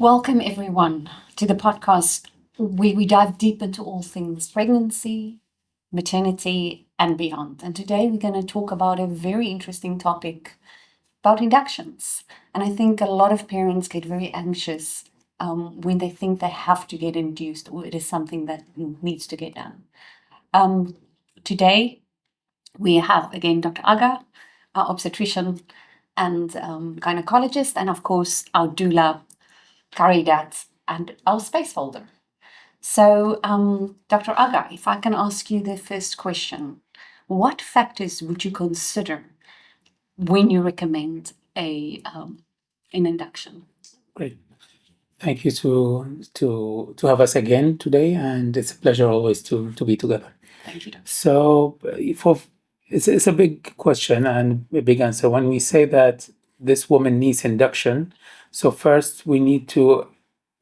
Welcome, everyone, to the podcast where we dive deep into all things pregnancy, maternity, and beyond. And today we're going to talk about a very interesting topic about inductions. And I think a lot of parents get very anxious when they think they have to get induced or it is something that needs to get done. Today we have again Dr. Agha, our obstetrician and gynecologist, and of course our doula, Caridad, and our space holder. So, Dr. Agha, if I can ask you the first question, what factors would you consider when you recommend an induction? Great. Thank you to have us again today, and it's a pleasure always to be together. Thank you, Doctor. So, it's a big question and a big answer. When we say that this woman needs induction, so first we need to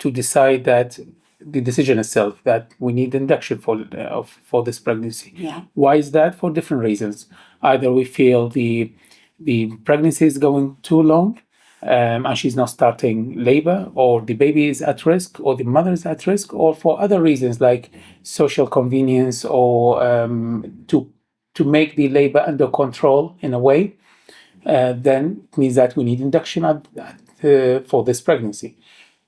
decide that the decision itself that we need induction for this pregnancy. Yeah. Why is that? For different reasons. Either we feel the pregnancy is going too long, and she's not starting labor, or the baby is at risk, or the mother is at risk, or for other reasons like social convenience, or to make the labor under control in a way, then it means that we need induction for this pregnancy.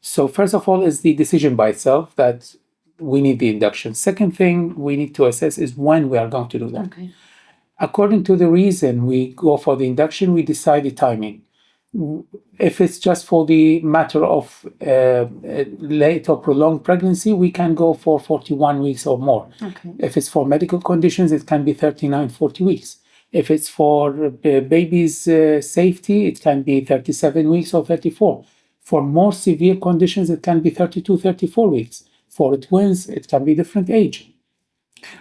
So first of all is the decision by itself that we need the induction. Second thing we need to assess is when we are going to do that. Okay. According to the reason we go for the induction, we decide the timing. If it's just for the matter of late or prolonged pregnancy, we can go for 41 weeks or more. Okay. If it's for medical conditions, it can be 39, 40 weeks. If it's for baby's safety, it can be 37 weeks or 34. For more severe conditions, it can be 32, 34 weeks. For twins, it can be different age.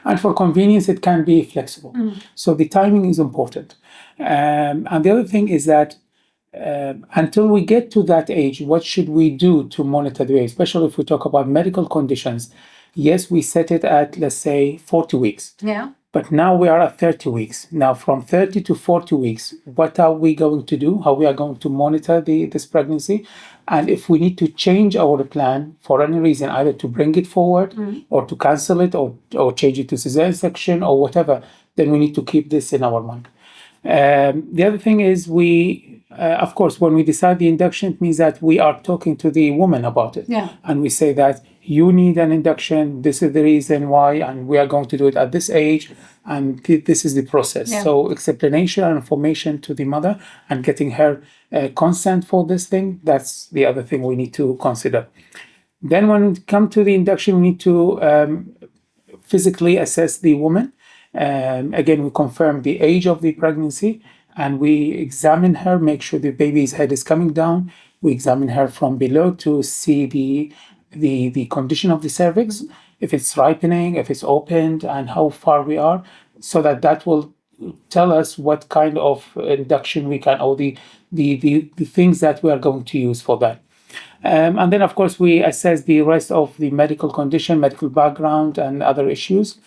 And for convenience, it can be flexible. So the timing is important. And the other thing is that until we get to that age, what should we do to monitor the baby, especially if we talk about medical conditions? Yes, we set it at, let's say, 40 weeks. Yeah. But now we are at 30 weeks. Now, from 30 to 40 weeks, what are we going to do? How we are going to monitor this pregnancy? And if we need to change our plan for any reason, either to bring it forward or to cancel it or change it to cesarean section or whatever, then we need to keep this in our mind. The other thing is of course, when we decide the induction, it means that we are talking to the woman about it. Yeah. And we say that you need an induction, this is the reason why, and we are going to do it at this age, and this is the process. Yeah. So explanation and information to the mother and getting her consent for this thing, that's the other thing we need to consider. Then when we come to the induction, we need to physically assess the woman. Again, we confirm the age of the pregnancy, and we examine her, make sure the baby's head is coming down. We examine her from below to see the condition of the cervix, if it's ripening, if it's opened, and how far we are, so that will tell us what kind of induction we can, or the things that we are going to use for that. And then, of course, we assess the rest of the medical condition, medical background, and other issues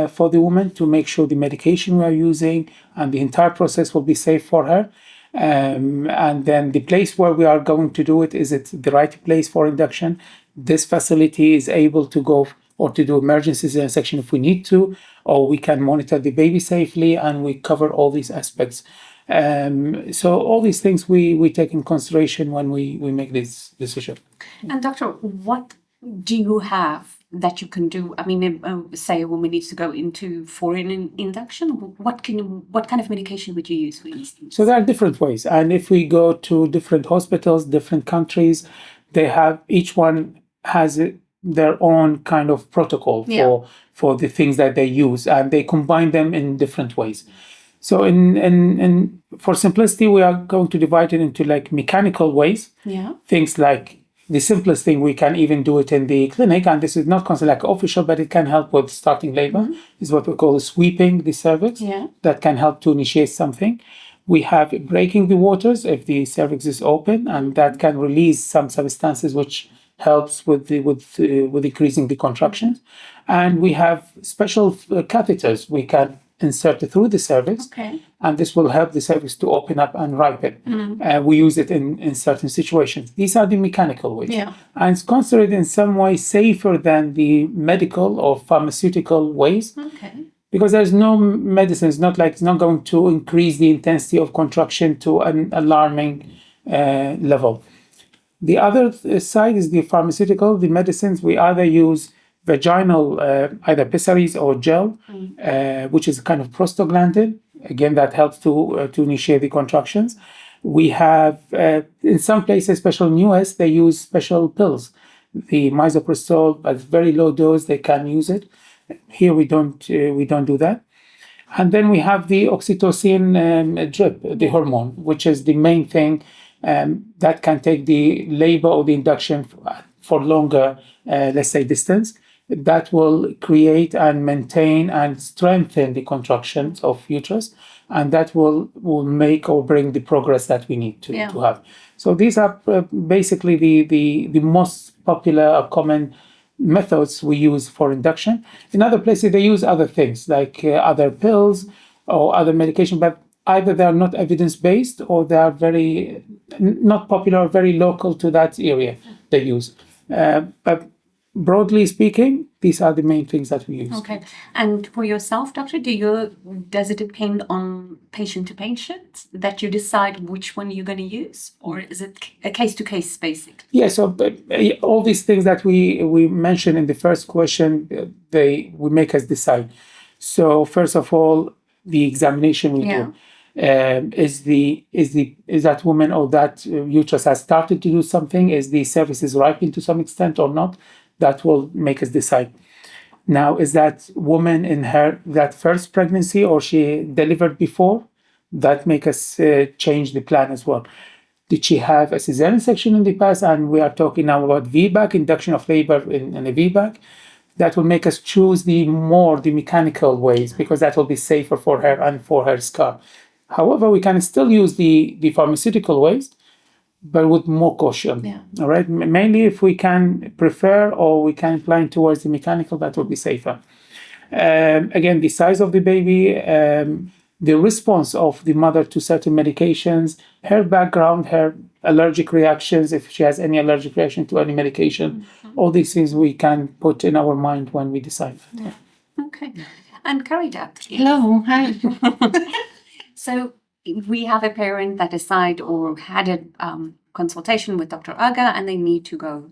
for the woman to make sure the medication we are using and the entire process will be safe for her. And then the place where we are going to do it, is it the right place for induction? This facility is able to go or to do emergency cesarean section if we need to, or we can monitor the baby safely, and we cover all these aspects. So all these things we take in consideration when we make this decision. And Doctor, what do you have that you can do? I mean, say a woman needs to go for an induction. What kind of medication would you use, for instance? So there are different ways, and if we go to different hospitals, different countries, each one has their own kind of protocol for the things that they use, and they combine them in different ways. So in for simplicity, we are going to divide it into like mechanical ways. Yeah. Things like the simplest thing, we can even do it in the clinic, and this is not considered like official, but it can help with starting labor. Is what we call sweeping the cervix. Yeah. That can help to initiate something. We have breaking the waters if the cervix is open, and that can release some substances which helps with increasing the contractions. And we have special catheters. We can inserted through the cervix, Okay. and this will help the cervix to open up and ripen. We use it in certain situations. These are the mechanical ways. Yeah. And it's considered in some way safer than the medical or pharmaceutical ways. Okay. Because there's no medicine, it's not going to increase the intensity of contraction to an alarming level. The other side is the pharmaceutical, the medicines. We either use vaginal, either pessaries or gel, which is a kind of prostaglandin. Again, that helps to initiate the contractions. We have, in some places, especially in US, they use special pills. The misoprostol, at very low dose, they can use it. Here we don't do that. And then we have the oxytocin drip, the hormone, which is the main thing that can take the labor or the induction for longer, let's say, distance. That will create and maintain and strengthen the contractions of uterus, and that will make or bring the progress that we need to have. So these are basically the most popular or common methods we use for induction. In other places, they use other things like other pills or other medication, but either they are not evidence-based or they are very not popular or very local to that area they use. But broadly speaking, these are the main things that we use. Okay. And for yourself, doctor, does it depend on patient to patient that you decide which one you're going to use, or is it a case-to-case basically? Yeah. So all these things that we mentioned in the first question, we make us decide. So first of all, the examination we do. Is that woman or that uterus has started to do something? Is the cervix is ripened to some extent or not? That will make us decide. Now, is that woman in that first pregnancy or she delivered before? That make us change the plan as well. Did she have a cesarean section in the past? And we are talking now about VBAC, induction of labor in a VBAC. That will make us choose the mechanical ways, because that will be safer for her and for her scar. However, we can still use the pharmaceutical ways, but with more caution. Yeah. All right. Mainly, if we can prefer or we can incline towards the mechanical, that will be safer. Again, the size of the baby, the response of the mother to certain medications, her background, her allergic reactions, if she has any allergic reaction to any medication, all these things we can put in our mind when we decide. Yeah. Okay. And Caridad. Hello. Hi. So we have a parent that decide or had a consultation with Dr. Agha and they need to go,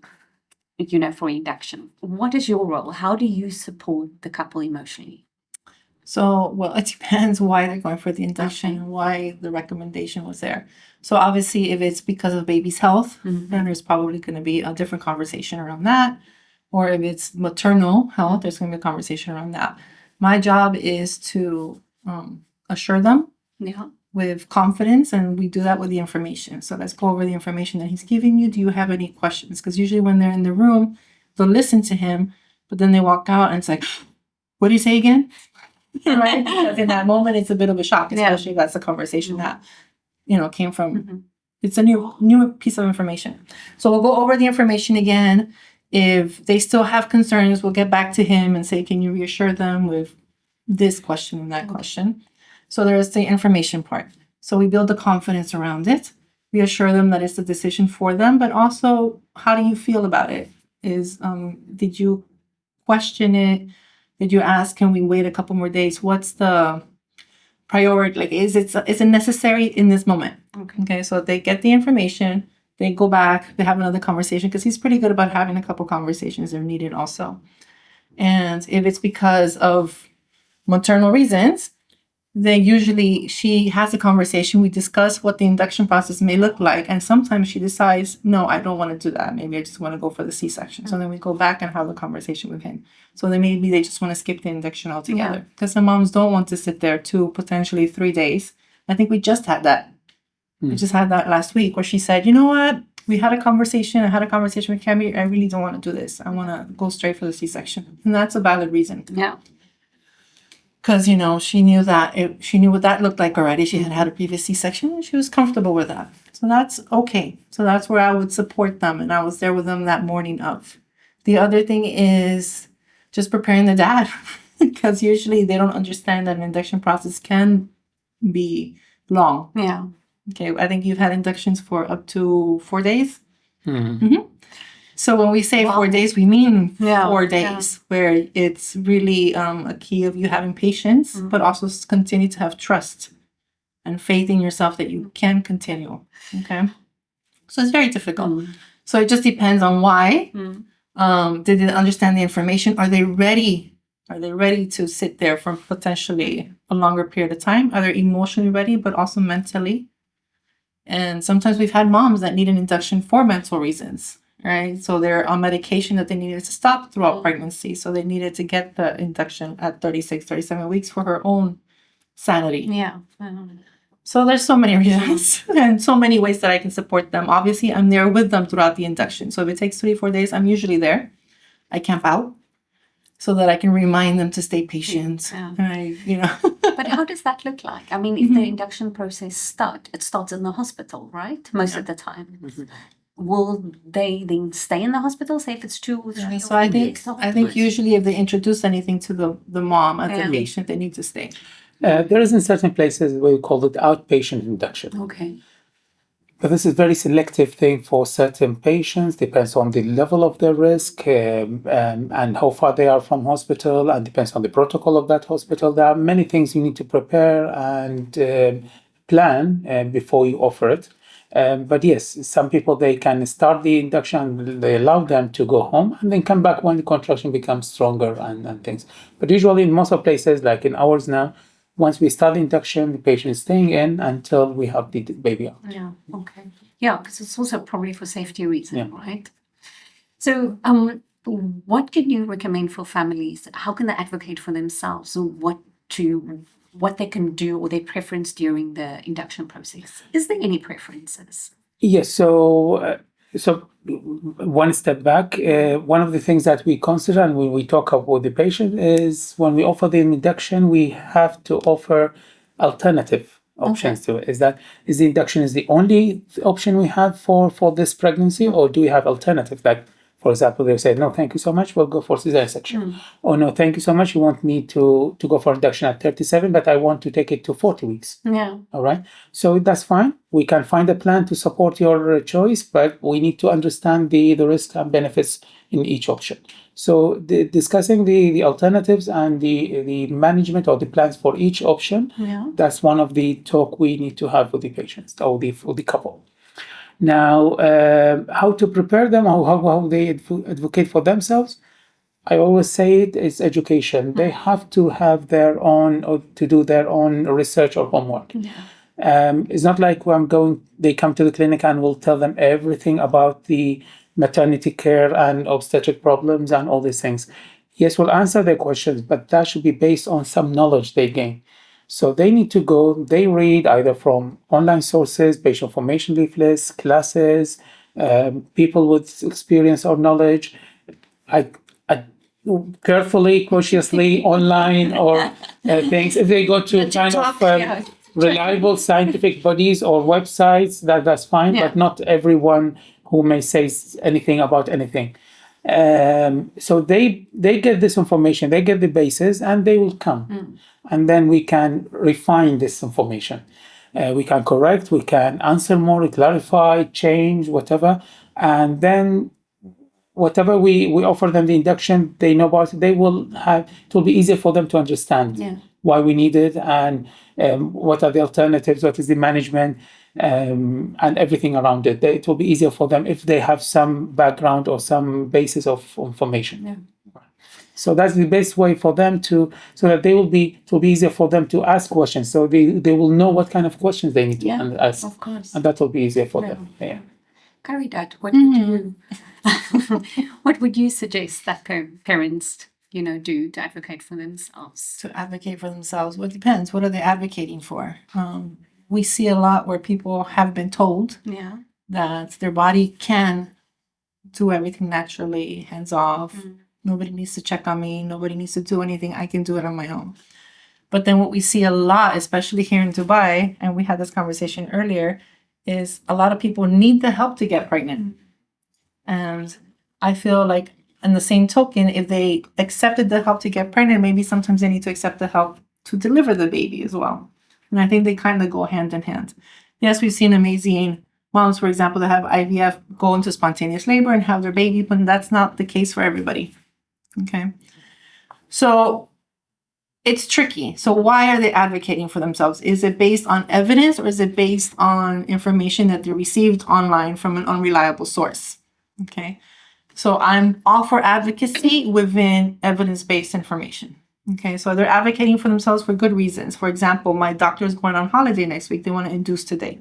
for induction. What is your role? How do you support the couple emotionally? So, well, it depends why they're going for the induction and why the recommendation was there. So obviously, if it's because of baby's health, then there's probably going to be a different conversation around that. Or if it's maternal health, there's going to be a conversation around that. My job is to assure them with confidence, and we do that with the information. So let's go over the information that he's giving you. Do you have any questions? Because usually when they're in the room, they'll listen to him, but then they walk out and it's like, what did he say again? Right? Because in that moment, it's a bit of a shock, especially if that's a conversation that, came from, it's a new piece of information. So we'll go over the information again. If they still have concerns, we'll get back to him and say, can you reassure them with this question and that question? So there's the information part. So we build the confidence around it. We assure them that it's a decision for them, but also, how do you feel about it? Did you question it? Did you ask, can we wait a couple more days? What's the priority? Like, is it necessary in this moment? Okay, so they get the information, they go back, they have another conversation, because he's pretty good about having a couple conversations if needed also. And if it's because of maternal reasons, then usually she has a conversation. We discuss what the induction process may look like. And sometimes she decides, no, I don't want to do that. Maybe I just want to go for the C-section. So then we go back and have the conversation with him. So then maybe they just want to skip the induction altogether. Because some moms don't want to sit there 2, potentially 3 days. I think we just had that. We just had that last week where she said, you know what? We had a conversation. I had a conversation with Cami. I really don't want to do this. I want to go straight for the C-section. And that's a valid reason. Yeah. Because, she knew she knew what that looked like already. She had had a previous C-section and she was comfortable with that. So that's okay. So that's where I would support them. And I was there with them that morning of. The other thing is just preparing the dad. because usually they don't understand that an induction process can be long. Yeah. Okay, I think you've had inductions for up to 4 days. Mhm. So when we say Wow. 4 days, we mean Yeah, 4 days, where it's really a key of you having patience, but also continue to have trust and faith in yourself that you can continue. Okay, so it's very difficult. So it just depends on why. Did they understand the information? Are they ready? Are they ready to sit there for potentially a longer period of time? Are they emotionally ready, but also mentally? And sometimes we've had moms that need an induction for mental reasons, right? So they're on medication that they needed to stop throughout pregnancy. So they needed to get the induction at 36, 37 weeks for her own sanity. Yeah. So there's so many reasons and so many ways that I can support them. Obviously, I'm there with them throughout the induction. So if it takes 3-4 days, I'm usually there. I camp out so that I can remind them to stay patient. Yeah. But how does that look like? I mean, if the induction process starts in the hospital, right? Most of the time. Will they then stay in the hospital, say if it's 2 or 3 So I think usually if they introduce anything to the mom as a patient, they need to stay. There is in certain places we call it outpatient induction. Okay. But this is very selective thing for certain patients, depends on the level of their risk and how far they are from hospital, and depends on the protocol of that hospital. There are many things you need to prepare and plan before you offer it. But yes, some people, they can start the induction, they allow them to go home and then come back when the contraction becomes stronger and things. But usually in most of places, like in ours now, once we start the induction, the patient is staying in until we have the baby out. Yeah, okay. Yeah, because it's also probably for safety reasons, Yeah. right? So what can you recommend for families? How can they advocate for themselves? What they can do or their preference during the induction process? Is there any preferences? Yes, so one step back, one of the things that we consider and when we talk about the patient is when we offer the induction, we have to offer alternative options to it. Is the induction is the only option we have for this pregnancy, or do we have alternative? Like, for example, they say, no, thank you so much, we'll go for cesarean section. Or no, thank you so much, you want me to go for induction at 37, but I want to take it to 40 weeks. Yeah. All right. So that's fine. We can find a plan to support your choice, but we need to understand the risks and benefits in each option. So discussing the alternatives and the management or the plans for each option, that's one of the talk we need to have with the patients or the couple. Now, how to prepare them, how they advocate for themselves. I always say it is education. They have to have their own, or to do their own research or homework. It's not like they come to the clinic and we'll tell them everything about the maternity care and obstetric problems and all these things. Yes, we'll answer their questions, but that should be based on some knowledge they gain. So they need to go, they read either from online sources, patient information leaflets, classes, people with experience or knowledge. I carefully, cautiously online or things. If they go to kind of reliable scientific bodies or websites, that's fine, but not everyone who may say anything about anything. So they get this information, they get the basis, and they will come. And then we can refine this information. We can correct, we can answer more, clarify, change, whatever. And then whatever we offer them the induction, they know about it, it will be easier for them to understand why we need it and what are the alternatives, what is the management, and everything around it. It will be easier for them if they have some background or some basis of information. So that's the best way for them so that it will be easier for them to ask questions. So they will know what kind of questions they need to ask. Of course. And that will be easier for them. Yeah. Caridad, what would you what would you suggest that parents do to advocate for themselves? To advocate for themselves, well, it depends. What are they advocating for? We see a lot where people have been told that their body can do everything naturally, hands off. Nobody needs to check on me. Nobody needs to do anything. I can do it on my own. But then what we see a lot, especially here in Dubai, and we had this conversation earlier, is a lot of people need the help to get pregnant. And I feel like And the same token, if they accepted the help to get pregnant, maybe sometimes they need to accept the help to deliver the baby as well. And I think they kind of go hand in hand. Yes, we've seen amazing moms, for example, that have IVF go into spontaneous labor and have their baby, but that's not the case for everybody. Okay. So it's tricky. So why are they advocating for themselves? Is it based on evidence or is it based on information that they received online from an unreliable source? Okay. So I'm all for advocacy within evidence-based information. Okay. So they're advocating for themselves for good reasons. For example, my doctor is going on holiday next week. They want to induce today.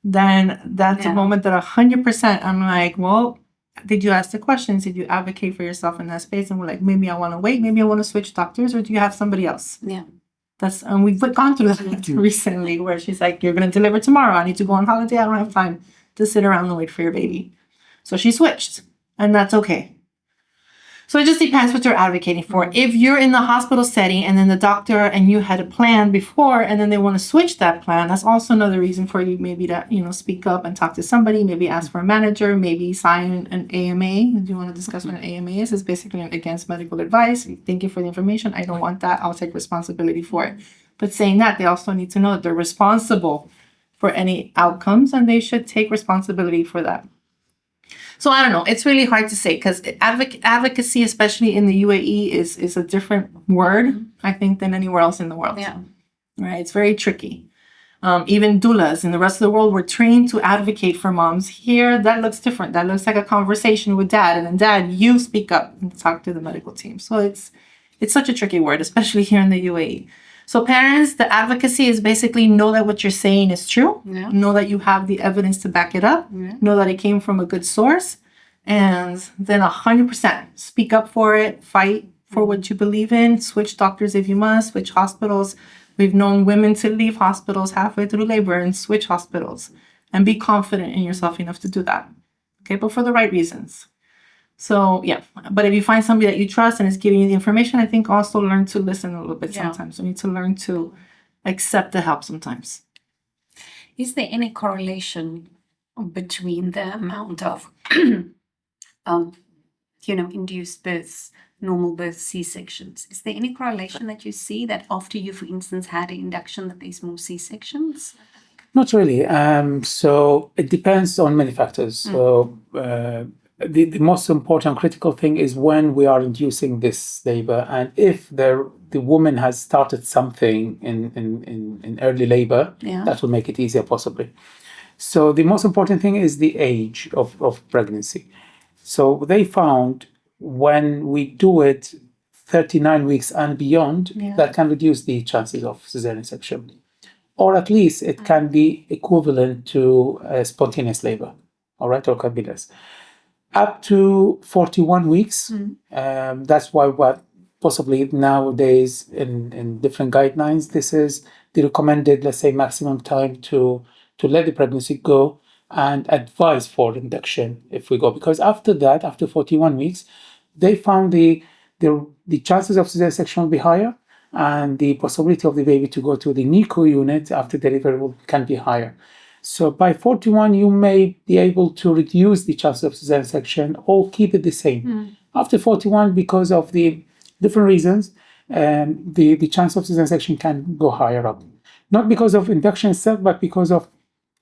Then that's a moment that 100% I'm like, well, did you ask the questions? Did you advocate for yourself in that space? And we're like, maybe I want to wait. Maybe I want to switch doctors. Or do you have somebody else? Yeah. And we've gone through that recently where she's like, you're going to deliver tomorrow. I need to go on holiday. I don't have time to sit around and wait for your baby. So she switched, and that's okay. So it just depends what you're advocating for. If you're in the hospital setting and then the doctor and you had a plan before and then they want to switch that plan, that's also another reason for you maybe to, speak up and talk to somebody, maybe ask for a manager, maybe sign an AMA. Do you want to discuss what an AMA is? It's basically an against medical advice. Thank you for the information. I don't want that. I'll take responsibility for it. But saying that, they also need to know that they're responsible for any outcomes and they should take responsibility for that. So I don't know. It's really hard to say because advocacy, especially in the UAE, is a different word, I think, than anywhere else in the world. Yeah. Right. It's very tricky. Even doulas in the rest of the world were trained to advocate for moms. Here, that looks different. That looks like a conversation with dad. And then dad, you speak up and talk to the medical team. So it's such a tricky word, especially here in the UAE. So parents, the advocacy is basically know that what you're saying is true. Yeah. Know that you have the evidence to back it up. Yeah. Know that it came from a good source. And then 100% speak up for it. Fight for what you believe in. Switch doctors if you must. Switch hospitals. We've known women to leave hospitals halfway through labor and switch hospitals. And be confident in yourself enough to do that. Okay, but for the right reasons. So, yeah. But if you find somebody that you trust and is giving you the information, I think also learn to listen a little bit sometimes. You need to learn to accept the help sometimes. Is there any correlation between the amount of, induced births, normal births, C-sections? Is there any correlation that you see that after you, for instance, had an induction, that there's more C-sections? Not really. So it depends on many factors. So the most important critical thing is when we are inducing this labor, and if the woman has started something in early labor, that will make it easier possibly. So the most important thing is the age of pregnancy. So they found when we do it 39 weeks and beyond, that can reduce the chances of cesarean section. Or at least it can be equivalent to spontaneous labor, all right, or can be less. Up to 41 weeks, that's why what possibly nowadays in different guidelines, this is the recommended, let's say, maximum time to let the pregnancy go and advise for induction if we go. Because after that, after 41 weeks, they found the chances of cesarean section will be higher, and the possibility of the baby to go to the NICU unit after delivery can be higher. So by 41, you may be able to reduce the chances of cesarean section or keep it the same. After 41, because of the different reasons, the chance of cesarean section can go higher up. Not because of induction itself, but because of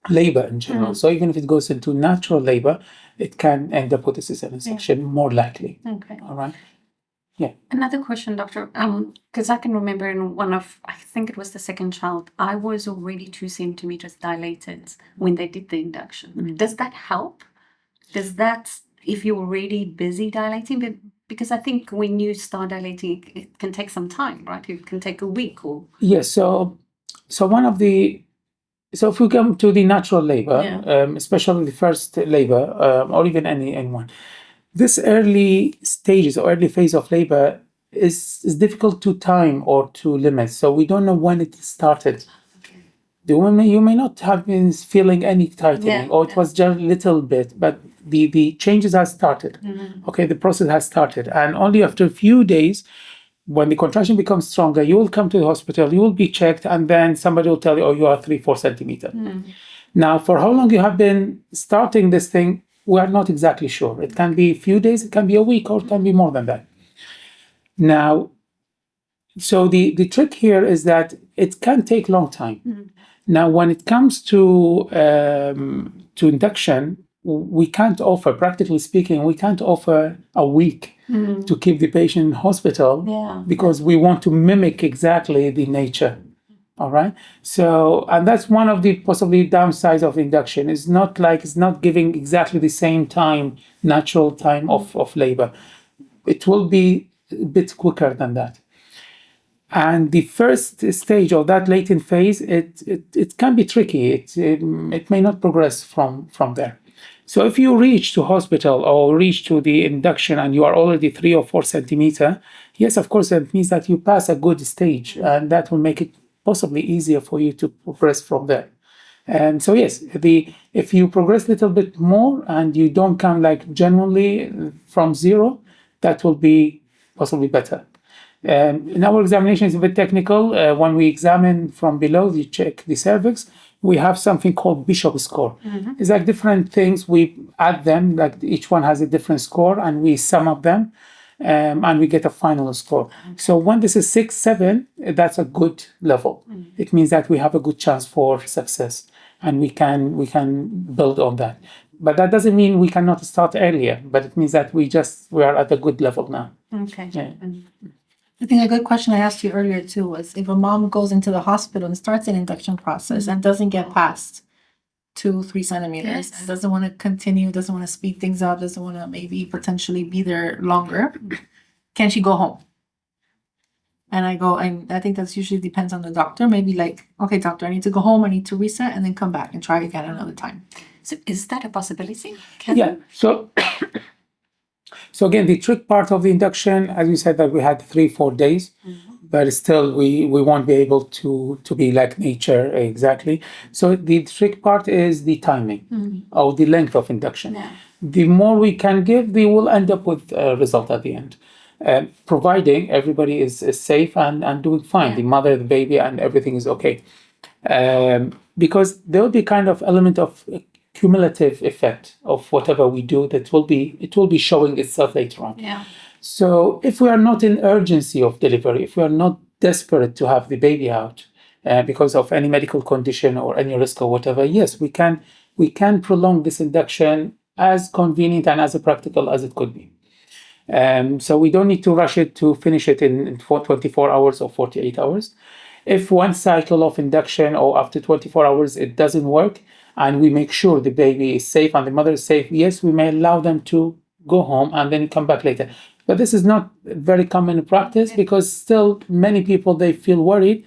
labor in general. So even if it goes into natural labor, it can end up with a cesarean section more likely. Okay. All right. Yeah. Another question, doctor, because I can remember in I think it was the second child, I was already 2 centimeters dilated when they did the induction. Does that help? If you're already busy dilating? Because I think when you start dilating, it can take some time, right? It can take a week or... Yes. So if we come to the natural labor, especially the first labor, or even anyone, this early stages or early phase of labor is difficult to time or to limit. So we don't know when it started. Okay. The woman, you may not have been feeling any tightening, or it was just a little bit, but the changes have started. Okay, the process has started. And only after a few days, when the contraction becomes stronger, you will come to the hospital, you will be checked, and then somebody will tell you, oh, you are 3-4 centimeters. Now, for how long you have been starting this thing, we are not exactly sure. It can be a few days, it can be a week, or it can be more than that. Now, so the trick here is that it can take long time. Now, when it comes to induction, we can't offer, practically speaking, we can't offer a week to keep the patient in hospital because we want to mimic exactly the nature. All right. So, and that's one of the possibly downsides of induction. It's not giving exactly the same time, natural time of labor. It will be a bit quicker than that. And the first stage of that latent phase, it can be tricky. It may not progress from there. So if you reach to hospital or reach to the induction and you are already 3 or 4 centimeter, yes, of course, that means that you pass a good stage, and that will make it possibly easier for you to progress from there. And so yes, if you progress a little bit more and you don't come like genuinely from 0, that will be possibly better. In our examination, it's a bit technical. When we examine from below, we check the cervix. We have something called Bishop score. It's like different things. We add them, like each one has a different score, and we sum up them, and we get a final score. So when this is 6, 7, that's a good level. It means that we have a good chance for success, and we can build on that. But that doesn't mean we cannot start earlier. But it means that we are at a good level now. Okay. Yeah. I think a good question I asked you earlier too was if a mom goes into the hospital and starts an induction process and doesn't get past 2-3 centimeters, and doesn't want to continue, doesn't want to speed things up, doesn't want to maybe potentially be there longer, can she go home? And I think that's usually depends on the doctor. Maybe like, okay, doctor, I need to go home, I need to reset, and then come back and try again another time. So is that a possibility? Yeah. So again, the trick part of the induction, as we said, that we had 3-4 days, but still we won't be able to be like nature exactly. So the trick part is the timing or the length of induction. Yeah. The more we can give, we will end up with a result at the end, providing everybody is safe and doing fine. The mother, the baby, and everything is okay, because there will be kind of element of cumulative effect of whatever we do that will be showing itself later on. Yeah. So if we are not in urgency of delivery, if we are not desperate to have the baby out because of any medical condition or any risk or whatever, yes, we can prolong this induction as convenient and as practical as it could be. So we don't need to rush it to finish it in 24 hours or 48 hours. If one cycle of induction or after 24 hours it doesn't work, and we make sure the baby is safe and the mother is safe, yes, we may allow them to go home and then come back later. But this is not very common in practice because still many people, they feel worried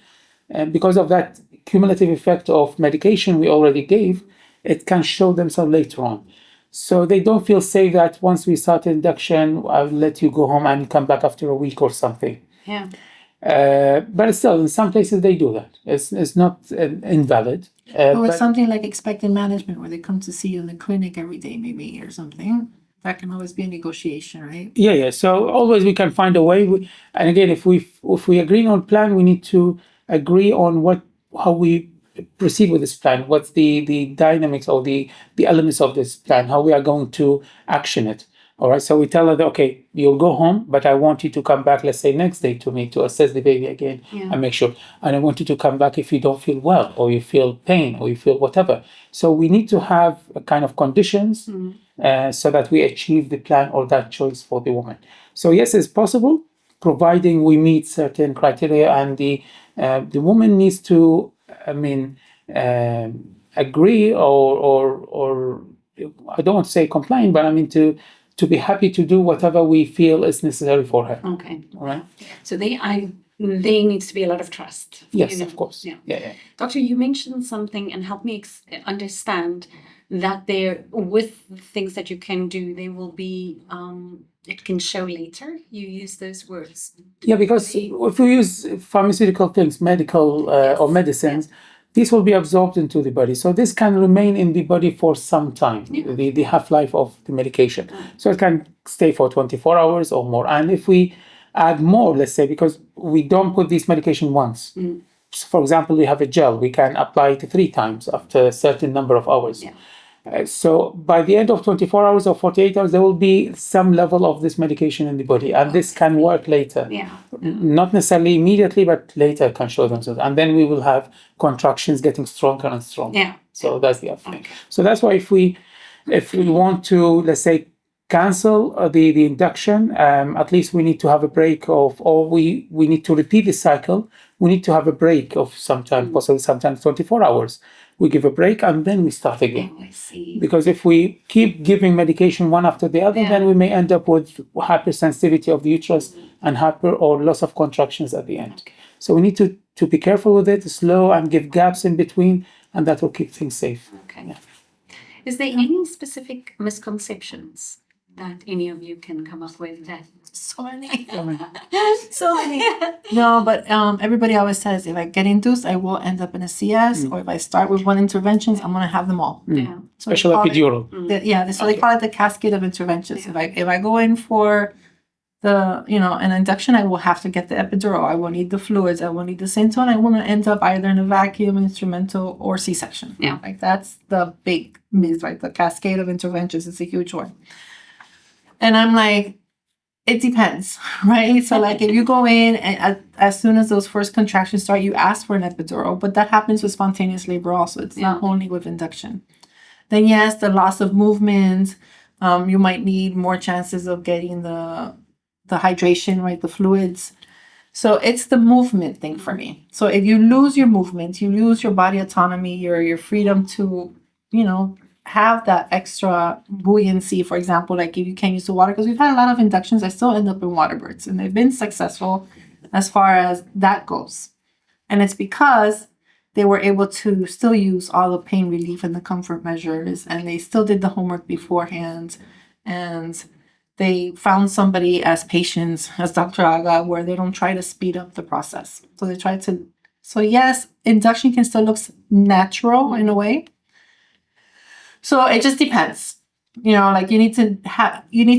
because of that cumulative effect of medication we already gave. It can show themselves later on. So they don't feel safe that once we start induction, I'll let you go home and come back after a week or something. Yeah. But still, in some places they do that. It's not invalid. Or it's something like expected management where they come to see you in the clinic every day, maybe, or something. That can always be a negotiation, right? Yeah. So always we can find a way. And again, if we agree on plan, we need to agree on how we proceed with this plan. What's the dynamics or the elements of this plan? How we are going to action it. All right, so we tell her that, okay, you'll go home, but I want you to come back, let's say next day to me to assess the baby again and make sure. And I want you to come back if you don't feel well or you feel pain or you feel whatever. So we need to have a kind of conditions so that we achieve the plan or that choice for the woman. So yes, it's possible, providing we meet certain criteria and the woman needs to, agree or I don't want to say comply, but to be happy to do whatever we feel is necessary for her. Okay. All right. So there needs to be a lot of trust. Yes, of course. Yeah. Doctor, you mentioned something and help me understand that with the things that you can do, there will be, it can show later. You use those words. Yeah, because if we use pharmaceutical things, medical or medicines, this will be absorbed into the body. So this can remain in the body for some time, the half-life of the medication. So it can stay for 24 hours or more. And if we add more, let's say, because we don't put this medication once. So for example, we have a gel, we can apply it 3 times after a certain number of hours. So by the end of 24 hours or 48 hours, there will be some level of this medication in the body, and this can work later. Yeah. Not necessarily immediately, but later can show themselves. And then we will have contractions getting stronger and stronger. Yeah. So that's the other thing. Okay. So that's why if we want to, let's say, cancel the induction, at least we need to have a break or we need to repeat the cycle. We need to have a break of possibly sometimes 24 hours. We give a break and then we start again. Oh, I see. Because if we keep giving medication one after the other, then we may end up with hypersensitivity of the uterus and hyper or loss of contractions at the end. Okay. So we need to be careful with it, slow, and give gaps in between, and that will keep things safe. Okay. Yeah. Is there any specific misconceptions that any of you can come up with? That So many. So many. No, but everybody always says if I get induced, I will end up in a CS, or if I start with one interventions, I'm going to have them all. Yeah. So they Special call it- epidural. so they call it the cascade of interventions. If I go in for an induction, I will have to get the epidural. I will need the fluids. I will need the Synthone. I want to end up either in a vacuum, instrumental, or C-section. Yeah. Like that's the big myth, right? The cascade of interventions is a huge one. And I'm like, it depends, right? So like if you go in and as soon as those first contractions start, you ask for an epidural, but that happens with spontaneous labor also. It's not only with induction. Then yes, the loss of movement, you might need more chances of getting the hydration, right? The fluids. So it's the movement thing for me. So if you lose your movement, you lose your body autonomy, your freedom to, have that extra buoyancy. For example, like if you can't use the water, because we've had a lot of inductions, I still end up in water births, and they've been successful as far as that goes. And it's because they were able to still use all the pain relief and the comfort measures, and they still did the homework beforehand, and they found somebody as patients as Dr. Agha, where they don't try to speed up the process. So they try to. So yes, induction can still look natural in a way. So it just depends. Like you need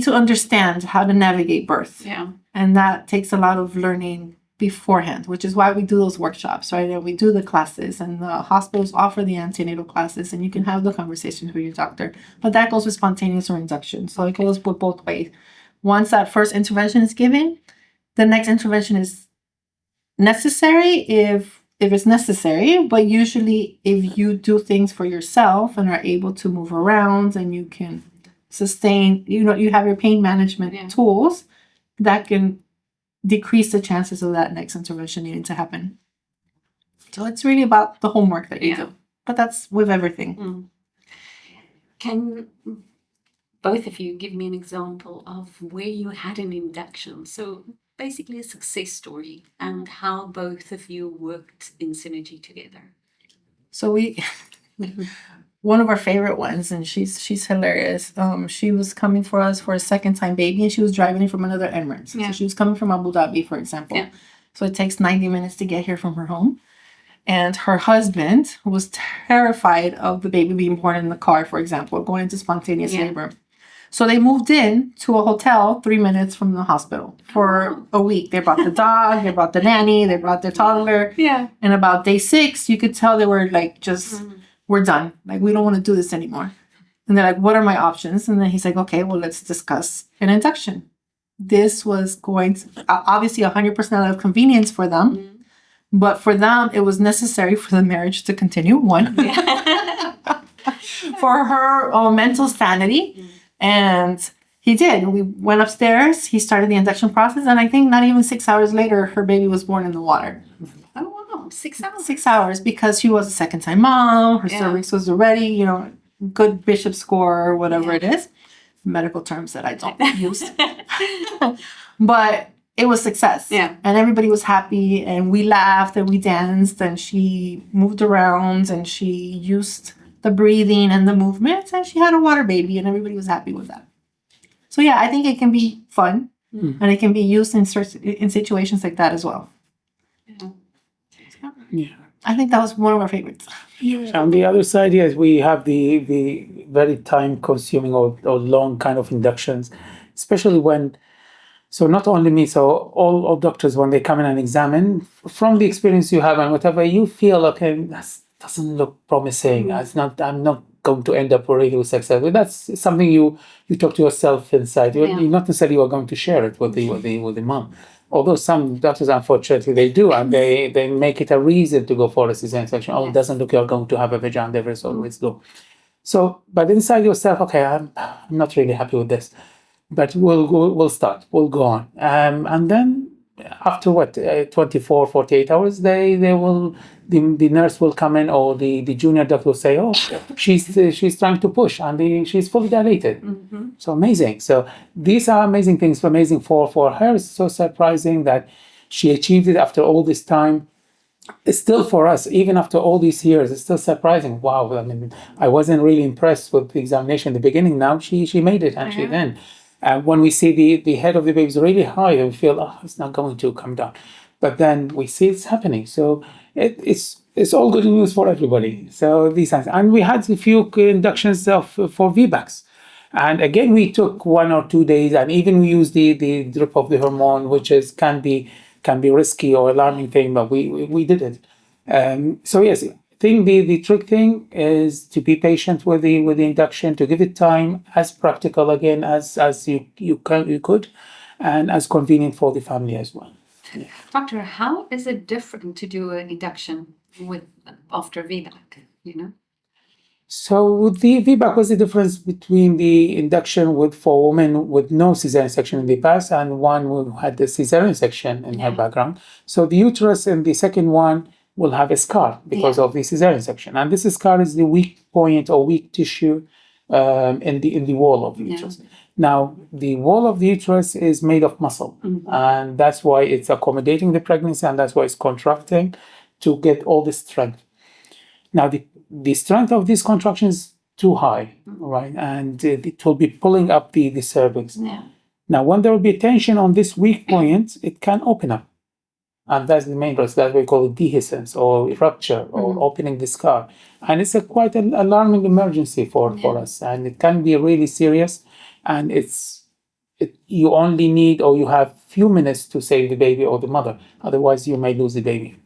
to understand how to navigate birth. Yeah. And that takes a lot of learning beforehand, which is why we do those workshops, right? And we do the classes, and the hospitals offer the antenatal classes, and you can have the conversations with your doctor. But that goes with spontaneous or induction. So it goes with both ways. Once that first intervention is given, the next intervention is necessary if it's necessary, but usually if you do things for yourself and are able to move around and you can sustain, you have your pain management tools, that can decrease the chances of that next intervention needing to happen. So it's really about the homework that you do. But that's with everything. Can both of you give me an example of where you had an induction? So basically a success story, and how both of you worked in synergy together. So one of our favorite ones, and she's hilarious. She was coming for us for a second time baby, and she was driving in from another Emirates. Yeah. So she was coming from Abu Dhabi, for example. Yeah. So it takes 90 minutes to get here from her home. And her husband was terrified of the baby being born in the car, for example, going into spontaneous labor. So they moved in to a hotel 3 minutes from the hospital for a week. They brought the dog, they brought the nanny, they brought their toddler. Yeah. And about day 6, you could tell they were like, we're done. Like, we don't want to do this anymore. And they're like, what are my options? And then he's like, okay, well, let's discuss an induction. This was going to, obviously 100% out of convenience for them. But for them, it was necessary for the marriage to continue, one. For her mental sanity. And he did. We went upstairs. He started the induction process. And I think not even 6 hours later, her baby was born in the water. Oh, wow. 6 hours? 6 hours, because she was a second-time mom. Her cervix was already, good Bishop score or whatever it is. Medical terms that I don't use. But it was success. Yeah. And everybody was happy. And we laughed and we danced. And she moved around and she used the breathing and the movements, and she had a water baby, and everybody was happy with that. So yeah, I think it can be fun, and it can be used in situations like that as well. Yeah. I think that was one of our favorites. Yeah. On the other side, yes, we have the very time-consuming or long kind of inductions, especially when. So not only me, so all doctors, when they come in and examine, from the experience you have and whatever, you feel, okay, that doesn't look promising. I'm not going to end up really successful. That's something you talk to yourself inside. You're not necessarily are going to share it with the mom. Although some doctors, unfortunately, they do, and they make it a reason to go for a cesarean section. Oh, it doesn't look you're going to have a vagina, there is always low. So, but inside yourself, okay, I'm not really happy with this, but we'll start, we'll go on, and then after 24, 48 hours, the nurse will come in, or the junior doctor will say, oh, she's trying to push, and she's fully dilated. So amazing. So these are amazing things, amazing for her. It's so surprising that she achieved it after all this time. It's still, for us, even after all these years, it's still surprising. Wow, I mean, I wasn't really impressed with the examination in the beginning. Now she made it, and she then. When we see the head of the baby is really high, we feel, oh, it's not going to come down. But then we see it's happening. So it's all good news for everybody. So these things. And we had a few inductions for VBACs. And again, we took 1 or 2 days, and even we used the drip of the hormone, which can be risky or alarming thing, but we did it. So yes, I think the trick thing is to be patient with the induction, to give it time, as practical again as you could, and as convenient for the family as well. Yeah. Doctor, how is it different to do an induction after VBAC? So with the VBAC, what's the difference between the induction for women with no cesarean section in the past and one who had the cesarean section in her background? So the uterus in the second one will have a scar because of the cesarean section, and this scar is the weak point or weak tissue in the wall of the uterus. Now, the wall of the uterus is made of muscle, and that's why it's accommodating the pregnancy, and that's why it's contracting to get all the strength. Now, the strength of these contractions is too high, right? And it will be pulling up the cervix. Now, when there will be tension on this weak point, it can open up. And that's the main risk. That's what we call it dehiscence or rupture or opening the scar. And it's quite an alarming emergency for us. And it can be really serious. And you only need, or you have few minutes to save the baby or the mother. Otherwise, you may lose the baby.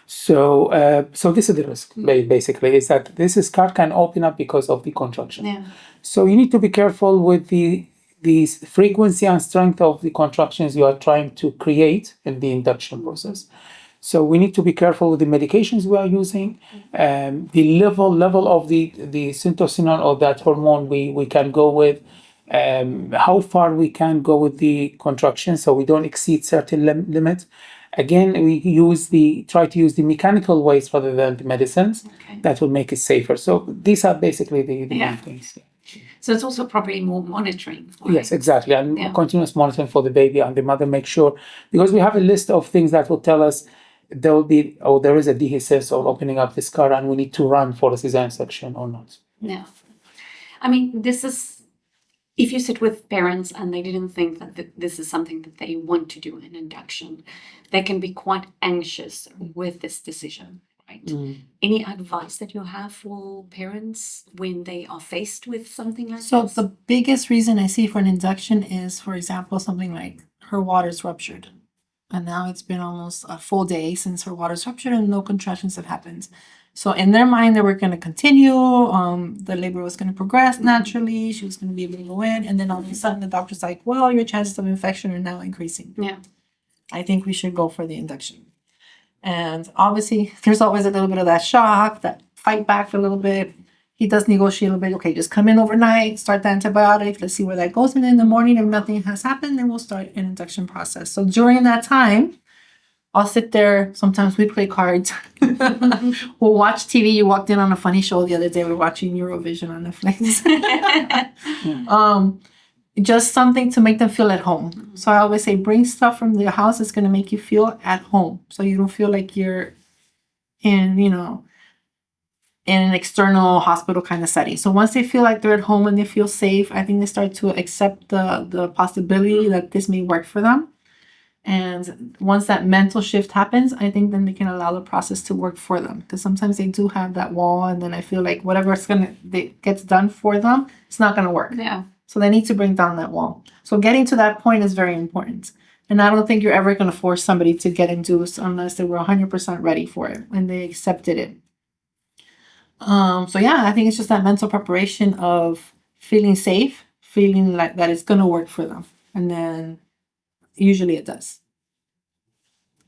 So this is the risk, basically, is that this scar can open up because of the contraction. So you need to be careful with the frequency and strength of the contractions you are trying to create in the induction process. So we need to be careful with the medications we are using, the level of the syntocinon or that hormone we can go with, how far we can go with the contractions so we don't exceed certain limits. Again, we try to use the mechanical ways rather than the medicines. That will make it safer. So these are basically the main things. So it's also probably more monitoring. Right? Yes, exactly. And continuous monitoring for the baby and the mother, make sure, because we have a list of things that will tell us there is a dehiscence or opening up the scar and we need to run for a cesarean section or not. Yeah. I mean, this is, if you sit with parents and they didn't think that this is something that they want to do in induction, they can be quite anxious with this decision, right? Any advice that you have for parents when they are faced with something like this? So the biggest reason I see for an induction is, for example, something like her water's ruptured. And now it's been almost a full day since her water's ruptured and no contractions have happened. So in their mind, they were going to continue. The labor was going to progress naturally. She was going to be able to go in. And then all of a sudden, the doctor's like, well, your chances of infection are now increasing. I think we should go for the induction. And obviously, there's always a little bit of that shock, that fight back for a little bit. He does negotiate a little bit. Okay, just come in overnight, start the antibiotic. Let's see where that goes. And in the morning, if nothing has happened, then we'll start an induction process. So during that time, I'll sit there. Sometimes we play cards. We'll watch TV. You walked in on a funny show the other day. We're watching Eurovision on Netflix. Just something to make them feel at home. So I always say, bring stuff from the house that's going to make you feel at home. So you don't feel like you're in an external hospital kind of setting. So once they feel like they're at home and they feel safe, I think they start to accept the possibility that this may work for them. And once that mental shift happens, I think then they can allow the process to work for them. Because sometimes they do have that wall, and then I feel like whatever gets done for them, it's not going to work. So they need to bring down that wall. So getting to that point is very important. And I don't think you're ever going to force somebody to get induced unless they were 100% ready for it and they accepted it. So yeah, I think it's just that mental preparation of feeling safe, feeling like that it's gonna work for them, and then usually it does.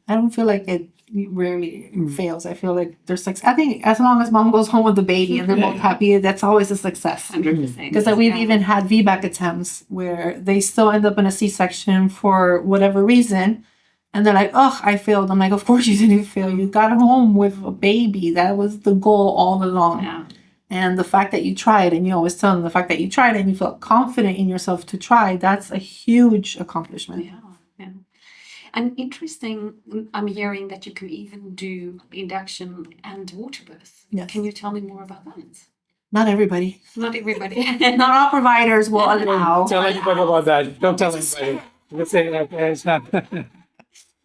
I don't feel like it rarely fails. I feel like there's success. I think as long as mom goes home with the baby and they're both happy, that's always a success. 100%. Because we've even had VBAC attempts where they still end up in a C-section for whatever reason. And they're like, oh, I failed. I'm like, of course you didn't fail. You got home with a baby. That was the goal all along. Yeah. And the fact that you tried, and you always tell them the fact that you tried and you felt confident in yourself to try, that's a huge accomplishment. Yeah. Yeah. And interesting, I'm hearing that you can even do induction and water birth. Yes. Can you tell me more about that? Not everybody. Not everybody. Not all providers will allow. Tell anybody about that. Don't tell anybody. Let's say that it's not.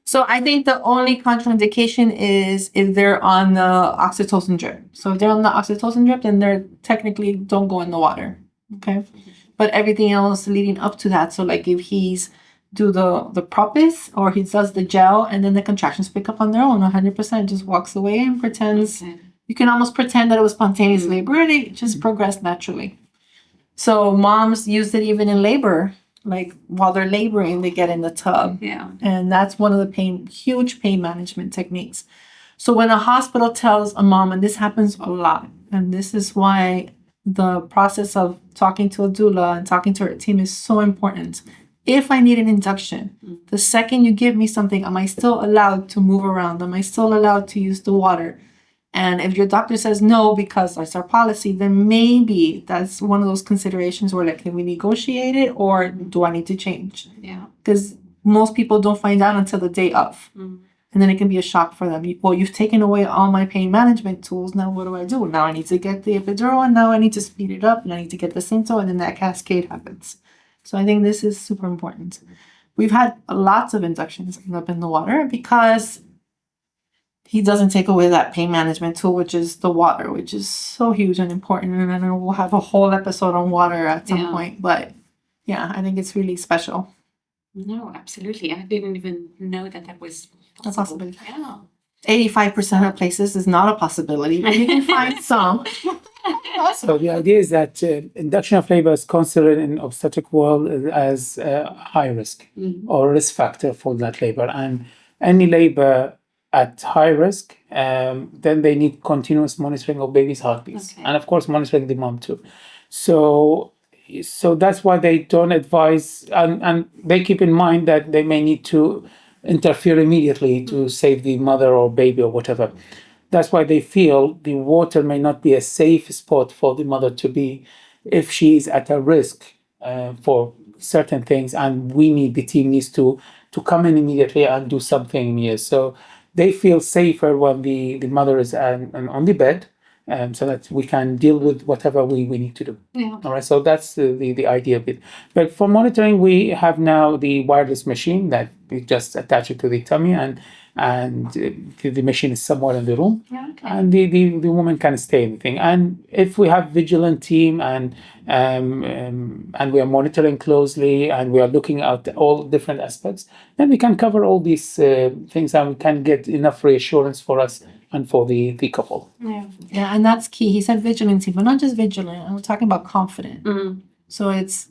So I think the only contraindication is if they're on the oxytocin drip. So if they're on the oxytocin drip, then they're technically don't go in the water. Okay. But everything else leading up to that. So like if he's do the propis or he does the gel and then the contractions pick up on their own 100%, just walks away and pretends. Okay. You can almost pretend that it was spontaneous labor and it just progressed naturally. So moms use it even in labor. Like while they're laboring, they get in the tub. Yeah. And that's one of the huge pain management techniques. So when a hospital tells a mom, and this happens a lot, and this is why the process of talking to a doula and talking to her team is so important. If I need an induction, the second you give me something, am I still allowed to move around? Am I still allowed to use the water? And if your doctor says no, because that's our policy, then maybe that's one of those considerations where like, can we negotiate it or do I need to change? Yeah. Because most people don't find out until the day of. And then it can be a shock for them. Well, you've taken away all my pain management tools. Now what do I do? Now I need to get the epidural and now I need to speed it up and I need to get the Cinto and then that cascade happens. So I think this is super important. We've had lots of inductions end up in the water because he doesn't take away that pain management tool, which is the water, which is so huge and important. And I know we'll have a whole episode on water at some point. But yeah, I think it's really special. No, absolutely. I didn't even know that was A possibility. Yeah. 85% of places is not a possibility, but you can find some. So the idea is that induction of labor is considered in obstetric world as high risk or risk factor for that labor. And any labor at high risk, then they need continuous monitoring of baby's heartbeats. Okay. And of course, monitoring the mom too. So that's why they don't advise, and they keep in mind that they may need to interfere immediately to save the mother or baby or whatever. That's why they feel the water may not be a safe spot for the mother to be if she is at a risk for certain things, and the team needs to come in immediately and do something immediate. So they feel safer when the mother is on the bed, so that we can deal with whatever we need to do. Yeah. All right, so that's the idea of it. But for monitoring, we have now the wireless machine that we just attach it to the tummy, and the machine is somewhere in the room, Okay. and the woman can stay in the thing. And if we have vigilant team and we are monitoring closely and we are looking at all different aspects, then we can cover all these things and we can get enough reassurance for us and for the couple. Yeah, and that's key. He said vigilancy, but not just vigilant. And we're talking about confident. So it's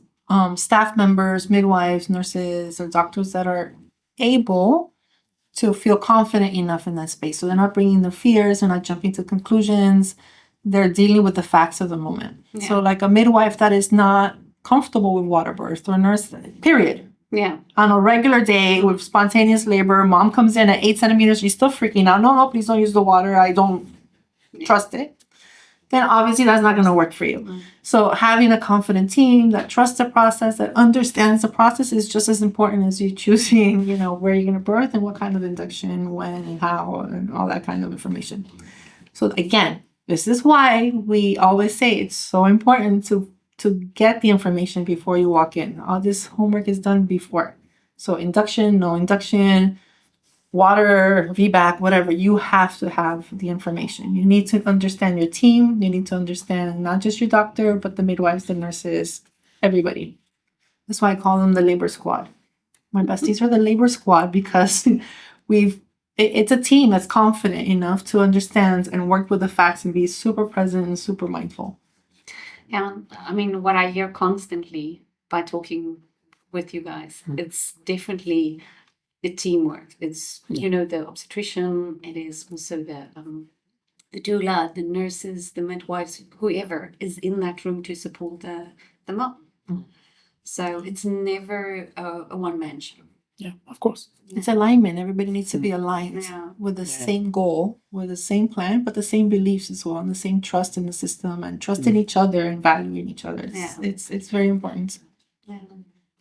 staff members, midwives, nurses, or doctors that are able to feel confident enough in that space. So they're not bringing their fears, they're not jumping to conclusions. They're dealing with the facts of the moment. Yeah. So like a midwife that is not comfortable with water birth, or a nurse, period. Yeah. On a regular day with spontaneous labor, mom comes in at 8 centimeters, she's still freaking out. No, please don't use the water. I don't trust it. Then obviously that's not going to work for you. So having a confident team that trusts the process, that understands the process is just as important as you choosing, where you're going to birth and what kind of induction, when and how, and all that kind of information. So again, this is why we always say it's so important to get the information before you walk in. All this homework is done before. So induction, no induction, water, VBAC, whatever, you have to have the information. You need to understand your team. You need to understand not just your doctor, but the midwives, the nurses, everybody. That's why I call them the labor squad. My besties are the labor squad because we've it's a team that's confident enough to understand and work with the facts and be super present and super mindful. Yeah, I mean, what I hear constantly by talking with you guys, it's definitely the teamwork. It's, the obstetrician, it is also the doula, the nurses, the midwives, whoever is in that room to support the mom. So it's never a one-man show. Yeah, of course. It's alignment. Everybody needs to be aligned Yeah. with the same goal, with the same plan, but the same beliefs as well, and the same trust in the system and trust in each other and valuing each other. It's very important. Yeah.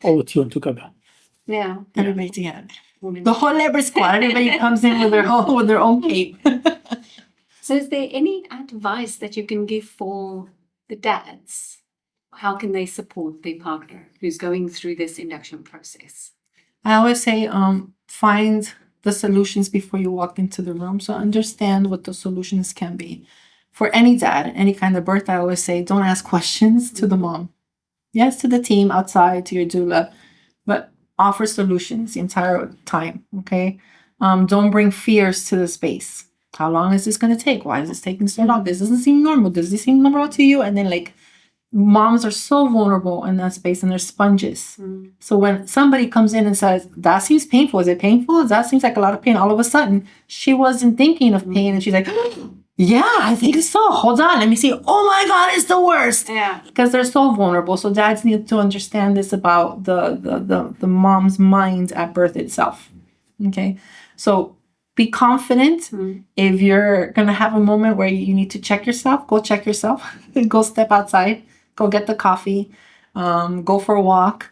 All tuned together. Yeah. Everybody together. The whole labor squad. Everybody comes in with their own cape. So is there any advice that you can give for the dads? How can they support their partner who's going through this induction process? I always say, find the solutions before you walk into the room. So understand what the solutions can be. For any dad, any kind of birth, I always say, don't ask questions to the mom. Yes, to the team outside, to your doula, but offer solutions the entire time, okay? Don't bring fears to the space. How long is this going to take? Why is this taking so long? This doesn't seem normal. Does this seem normal to you? And then moms are so vulnerable in that space and they're sponges. So when somebody comes in and says, that seems painful. Is it painful? That seems like a lot of pain. All of a sudden, she wasn't thinking of pain and she's like, yeah, I think so. Hold on. Let me see. Oh my God, it's the worst. Yeah. Because they're so vulnerable. So dads need to understand this about the mom's mind at birth itself. Okay. So be confident. If you're going to have a moment where you need to check yourself, go check yourself. Go step outside. Go get the coffee, go for a walk,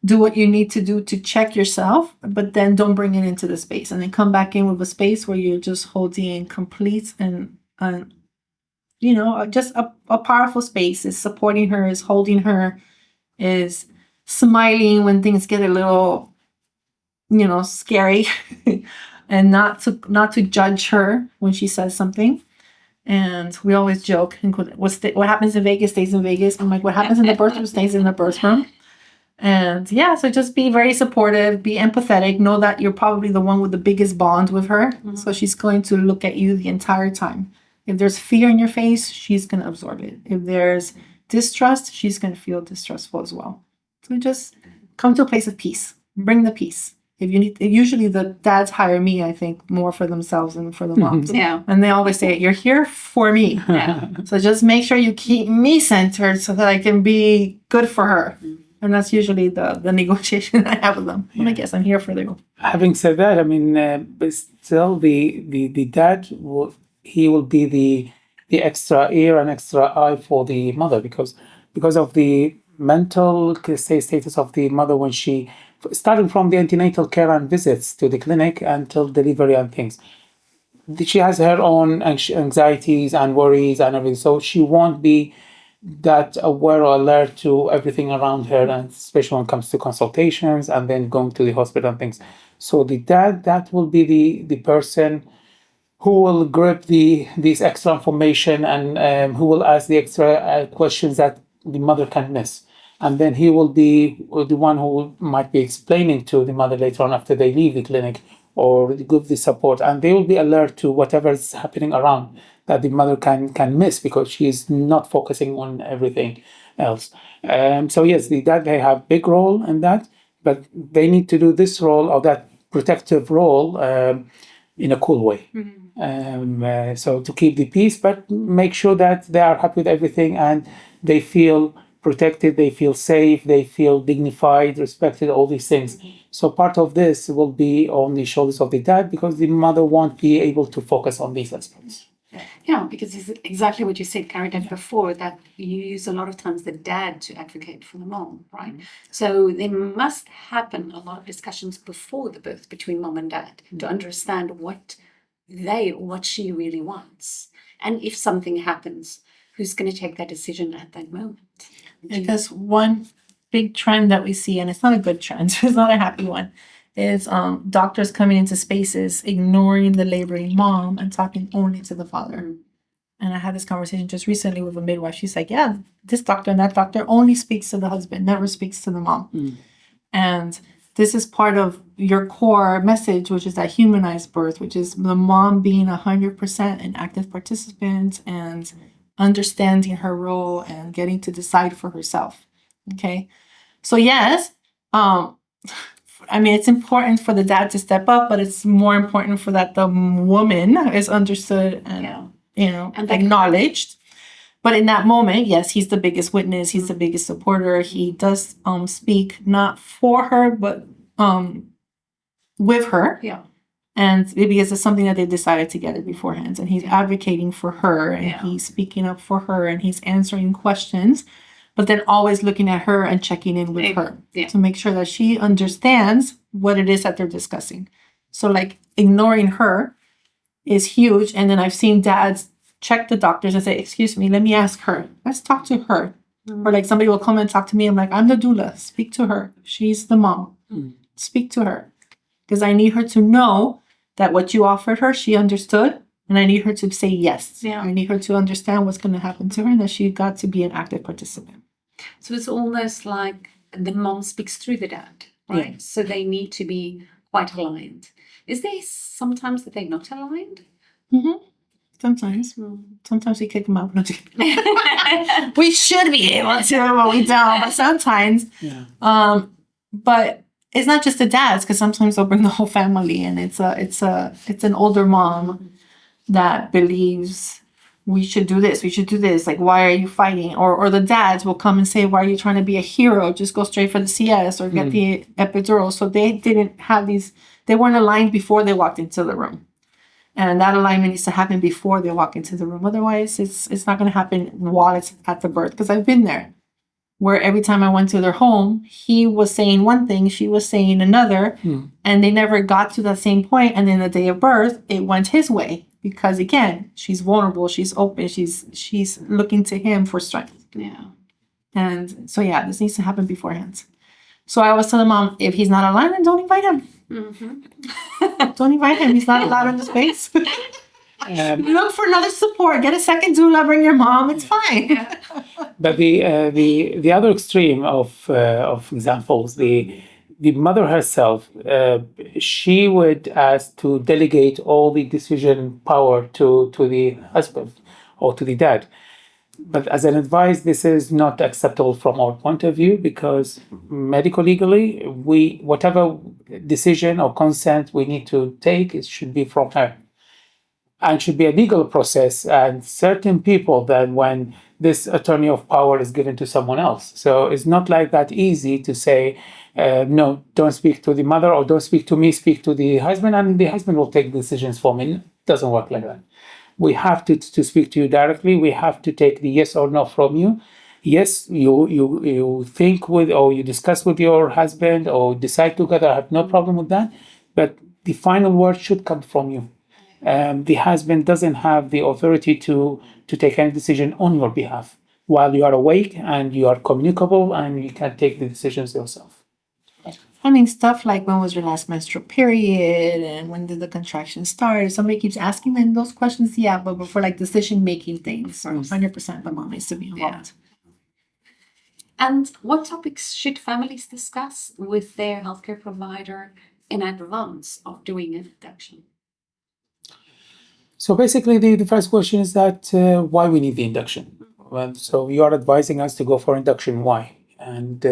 do what you need to do to check yourself, but then don't bring it into the space. And then come back in with a space where you're just holding complete and just a powerful space, is supporting her, is holding her, is smiling when things get a little, scary, and not to judge her when she says something. And we always joke, what happens in Vegas stays in Vegas. I'm like, what happens in the birth room stays in the birth room. And so just be very supportive, be empathetic, know that you're probably the one with the biggest bond with her. So she's going to look at you the entire time. If there's fear in your face, she's going to absorb it. If there's distrust, she's going to feel distrustful as well. So just come to a place of peace, bring the peace. If you need, usually the dads hire me, I think, more for themselves than for the moms. Yeah. And they always say, you're here for me. Yeah. So just make sure you keep me centered so that I can be good for her. And that's usually the negotiation I have with them. I'm like, yes, I'm here for you. Having said that, I mean, but still the dad will be the extra ear and extra eye for the mother because of the mental status of the mother when she, starting from the antenatal care and visits to the clinic until delivery and things. She has her own anxieties and worries and everything, so she won't be that aware or alert to everything around her, and especially when it comes to consultations and then going to the hospital and things. So the dad, that will be the person who will grab this extra information and who will ask the extra questions that the mother can miss. And then he will be the one who might be explaining to the mother later on after they leave the clinic or give the support. And they will be alert to whatever is happening around that the mother can miss because she is not focusing on everything else. So yes, the dad, they have big role in that, but they need to do this role or that protective role in a cool way. So to keep the peace, but make sure that they are happy with everything and they feel protected, they feel safe, they feel dignified, respected, all these things. So part of this will be on the shoulders of the dad because the mother won't be able to focus on these aspects. Yeah, because it's exactly what you said, Caridad, before, that you use a lot of times the dad to advocate for the mom, right? So there must happen a lot of discussions before the birth between mom and dad to understand what she really wants. And if something happens, who's going to take that decision at that moment? Because one big trend that we see, and it's not a good trend, it's not a happy one, is doctors coming into spaces, ignoring the laboring mom and talking only to the father. And I had this conversation just recently with a midwife. She's like, yeah, this doctor and that doctor only speaks to the husband, never speaks to the mom. And this is part of your core message, which is that humanized birth, which is the mom being 100% an active participant and understanding her role and getting to decide for herself. Okay. So yes, I mean, it's important for the dad to step up, but it's more important for that the woman is understood and, and acknowledged. But in that moment, yes, he's the biggest witness. He's the biggest supporter. He does speak not for her, but with her. Yeah. And because it's something that they decided together beforehand. And he's advocating for her and he's speaking up for her and he's answering questions, but then always looking at her and checking in with her to make sure that she understands what it is that they're discussing. So like ignoring her is huge. And then I've seen dads check the doctors and say, excuse me, let me ask her. Let's talk to her. Or like somebody will come and talk to me. I'm like, I'm the doula. Speak to her. She's the mom. Speak to her. Because I need her to know that what you offered her, she understood. And I need her to say yes. Yeah. I need her to understand what's going to happen to her and that she got to be an active participant. So it's almost like the mom speaks through the dad, right? Yeah. So they need to be quite aligned. Is there sometimes that they're not aligned? Mm-hmm. Sometimes. Sometimes we kick them out. We should be able to, but we don't. But sometimes. Yeah. But it's not just the dads, because sometimes they'll bring the whole family, and it's an older mom that believes we should do this. We should do this. Like, why are you fighting? Or the dads will come and say, why are you trying to be a hero? Just go straight for the CS or get the epidural. So they didn't have these. They weren't aligned before they walked into the room. And that alignment needs to happen before they walk into the room. Otherwise, it's not going to happen while it's at the birth. Because I've been there, where every time I went to their home, he was saying one thing, she was saying another, and they never got to that same point. And then the day of birth, it went his way. Because again, she's vulnerable, she's open, she's looking to him for strength. Yeah. And so this needs to happen beforehand. So I always tell the mom, if he's not aligned, then don't invite him. Don't invite him. He's not allowed in the space. Look for another support. Get a second doula. Bring your mom. It's fine. But the other extreme of examples, the mother herself, she would ask to delegate all the decision power to the husband or to the dad. But as an advice, this is not acceptable from our point of view, because medical legally, whatever decision or consent we need to take, it should be from her. And should be a legal process, and certain people then when this attorney of power is given to someone else. So it's not like that easy to say, no, don't speak to the mother, or don't speak to me, speak to the husband, and the husband will take decisions for me. It doesn't work like that. We have to speak to you directly. We have to take the yes or no from you. Yes, you think with, or you discuss with your husband, or decide together. I have no problem with that. But the final word should come from you. The husband doesn't have the authority to take any decision on your behalf while you are awake and you are communicable and you can take the decisions yourself. I mean, stuff like, when was your last menstrual period and when did the contraction start? If somebody keeps asking them those questions, but for like decision-making things, 100% the mom needs to be involved. And what topics should families discuss with their healthcare provider in advance of doing an induction? So basically, the first question is that why we need the induction. Well, so you are advising us to go for induction. Why? And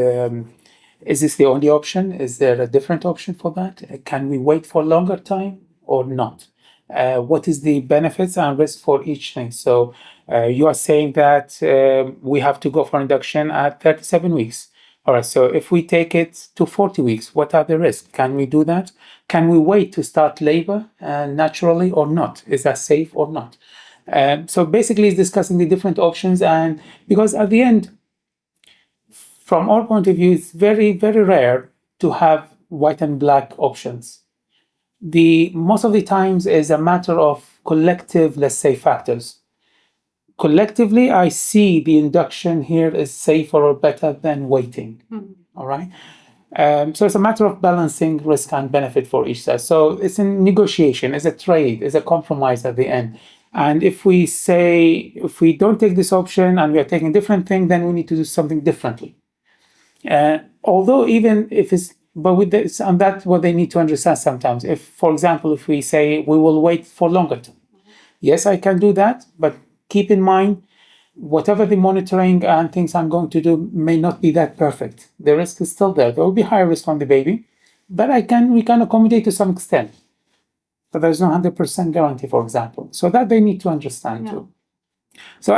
is this the only option? Is there a different option for that? Can we wait for a longer time or not? What is the benefits and risk for each thing? So you are saying that we have to go for induction at 37 weeks. All right, so if we take it to 40 weeks, what are the risks? Can we do that? Can we wait to start labor naturally or not? Is that safe or not? So basically, it's discussing the different options, and because at the end, from our point of view, it's very, very rare to have white and black options. Most of the times is a matter of collective, let's say, factors. Collectively, I see the induction here is safer or better than waiting. All right. So it's a matter of balancing risk and benefit for each side. So it's a negotiation, it's a trade, it's a compromise at the end. And if we don't take this option and we are taking a different thing, then we need to do something differently. Although even if it's but with this, and that's what they need to understand sometimes. If, for example, if we say we will wait for longer time, yes, I can do that, but keep in mind, whatever the monitoring and things I'm going to do may not be that perfect. The risk is still there. There will be higher risk on the baby, but we can accommodate to some extent. But there's no 100% guarantee, for example. So that they need to understand too. So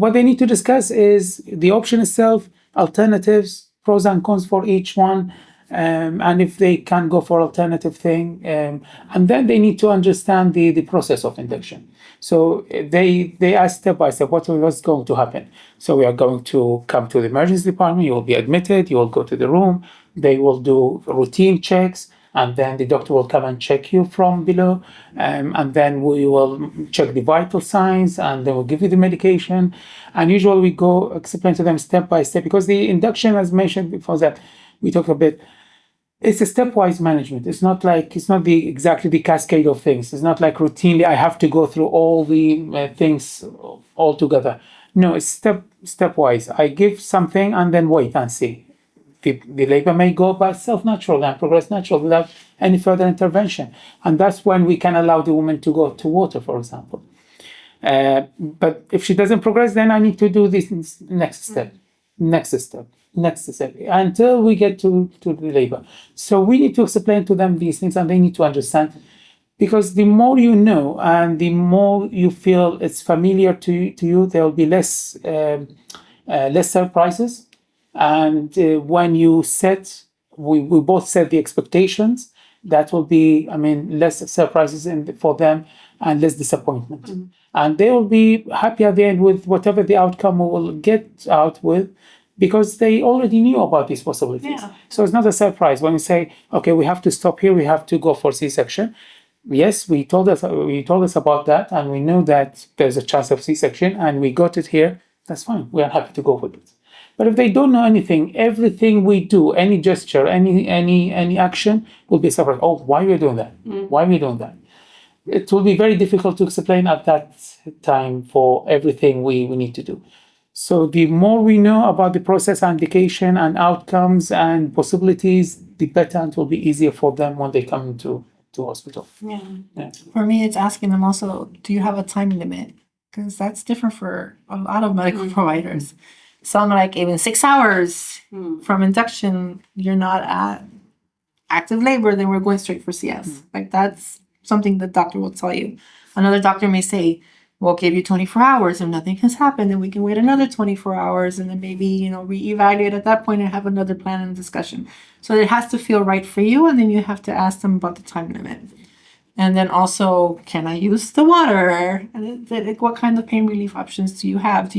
what they need to discuss is the option itself, alternatives, pros and cons for each one, and if they can go for alternative thing, and then they need to understand the process of induction. So they ask step by step what's going to happen. So we are going to come to the emergency department. You will be admitted. You will go to the room. They will do routine checks. And then the doctor will come and check you from below, and then we will check the vital signs, and then we'll give you the medication. And usually we go explain to them step by step, because the induction, as mentioned before that, we talked a bit, it's a stepwise management. It's not exactly the cascade of things. It's not like routinely I have to go through all the things all together. No, it's stepwise. I give something and then wait and see. The labor may go by itself natural and progress natural without any further intervention. And that's when we can allow the woman to go to water, for example. But if she doesn't progress, then I need to do this next step, until we get to the labor. So we need to explain to them these things, and they need to understand. Because the more you know and the more you feel it's familiar to you, there will be less surprises. And when you we both set the expectations, that will be, less surprises for them and less disappointment. Mm-hmm. And they will be happy at the end with whatever the outcome we will get out with, because they already knew about these possibilities. Yeah. So it's not a surprise when you say, okay, we have to stop here, we have to go for C-section. Yes, we told us about that, and we knew that there's a chance of C-section, and we got it here. That's fine. We are happy to go with it. But if they don't know anything, everything we do, any gesture, any action will be a surprise. Oh, why are we doing that? Why are we doing that? It will be very difficult to explain at that time for everything we need to do. So the more we know about the process and indication and outcomes and possibilities, the better, and it will be easier for them when they come to hospital. Yeah. For me, it's asking them also, do you have a time limit? Because that's different for a lot of medical providers. Some like even 6 hours from induction, you're not at active labor, then we're going straight for CS. Like that's something the doctor will tell you. Another doctor may say, we'll give you 24 hours. If nothing has happened, then we can wait another 24 hours and then maybe, reevaluate at that point and have another plan and discussion. So it has to feel right for you. And then you have to ask them about the time limit. And then also, can I use the water? And what kind of pain relief options do you have?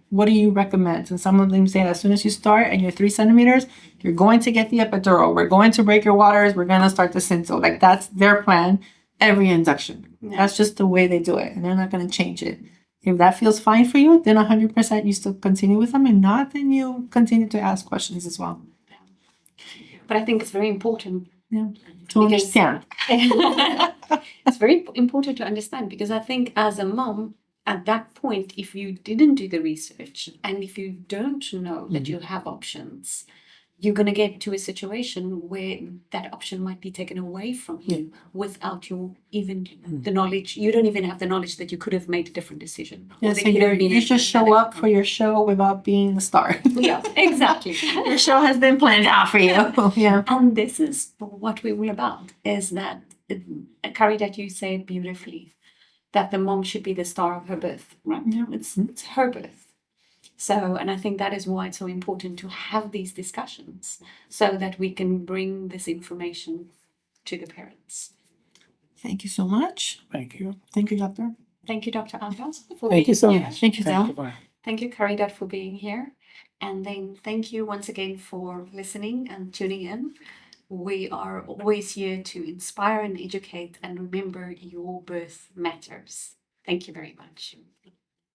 What do you recommend? And some of them say as soon as you start and you're 3 centimeters, you're going to get the epidural. We're going to break your waters. We're going to start the Synto. Like that's their plan every induction. Yeah. That's just the way they do it. And they're not going to change it. If that feels fine for you, then 100% you still continue with them. And not, then you continue to ask questions as well. Yeah. But I think it's very important. Yeah. To understand. It's very important to understand, because I think as a mom, at that point, if you didn't do the research and if you don't know that you have options, you're going to get to a situation where that option might be taken away from you without you even the knowledge. You don't even have the knowledge that you could have made a different decision. Yeah, so you just show up for your show without being the star. Yeah, exactly. Your show has been planned out for you. Yeah. And this is what we're all about, is that, Caridad, you say it beautifully, that the mom should be the star of her birth, right? Yeah. It's her birth. So, and I think that is why it's so important to have these discussions so that we can bring this information to the parents. Thank you so much. Thank you. Thank you, Doctor. Thank you, Dr. Agha. Thank you so much. Thank you, Del. Thank you, Caridad, for being here. And then thank you once again for listening and tuning in. We are always here to inspire and educate, and remember, your birth matters. Thank you very much.